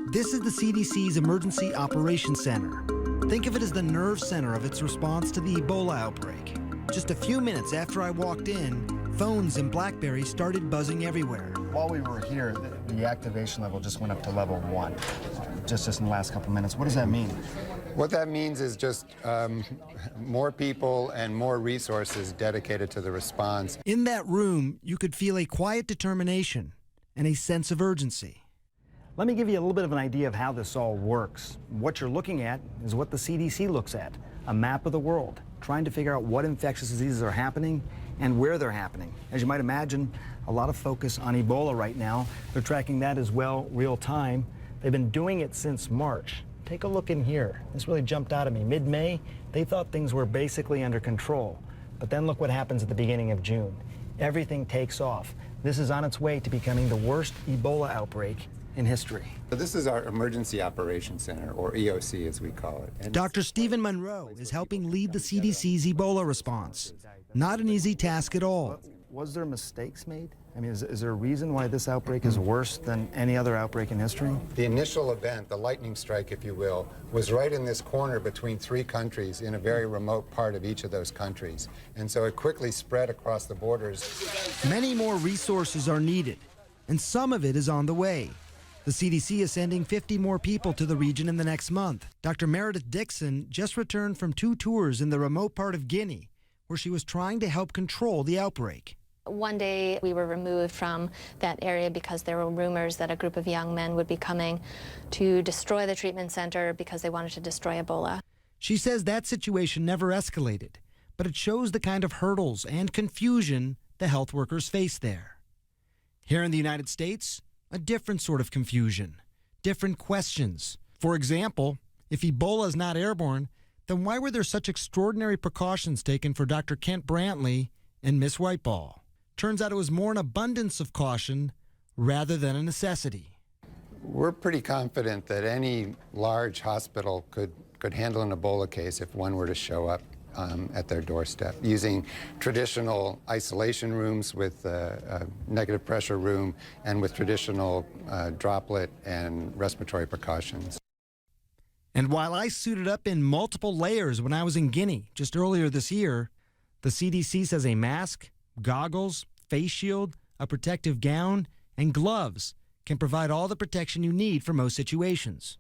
This is the CDC's Emergency Operations Center. Think of it as the nerve center of its response to the Ebola outbreak. Just a few minutes after I walked in, phones and BlackBerries started buzzing everywhere. While we were here, the activation level just went up to level 1, just in the last couple minutes. What does that mean? What that means is just more people and more resources dedicated to the response. In that room, you could feel a quiet determination and a sense of urgency. Let me give you a little bit of an idea of how this all works. What you're looking at is what the CDC looks at, a map of the world, trying to figure out what infectious diseases are happening and where they're happening. As you might imagine, a lot of focus on Ebola right now. They're tracking that as well, real time. They've been doing it since March. Take a look in here. This really jumped out at me. Mid-May, they thought things were basically under control. But then look what happens at the beginning of June. Everything takes off. This is on its way to becoming the worst Ebola outbreak in history. So this is our Emergency Operations Center, or EOC as we call it. And Dr. Stephen Monroe is helping lead the CDC's Ebola response. Not an easy task at all. Was there mistakes made? I mean, is there a reason why this outbreak is worse than any other outbreak in history? the initial event, the lightning strike, if you will, was right in this corner between 3 countries in a very remote part of each of those countries. And so it quickly spread across the borders. Many more resources are needed, and some of it is on the way. The CDC is sending 50 more people to the region in the next month. Dr. Meredith Dixon just returned from 2 tours in the remote part of Guinea, where she was trying to help control the outbreak. One day we were removed from that area because there were rumors that a group of young men would be coming to destroy the treatment center because they wanted to destroy Ebola. She says that situation never escalated, but it shows the kind of hurdles and confusion the health workers face there. Here in the United States, a different sort of confusion, different questions. For example, if Ebola is not airborne, then why were there such extraordinary precautions taken for Dr. Kent Brantley and Miss Whiteball? Turns out it was more an abundance of caution rather than a necessity. We're pretty confident that any large hospital could handle an Ebola case if one were to show up at their doorstep, using traditional isolation rooms with a negative pressure room and with traditional droplet and respiratory precautions. And while I suited up in multiple layers when I was in Guinea just earlier this year, the CDC says a mask, goggles, face shield, a protective gown, and gloves can provide all the protection you need for most situations.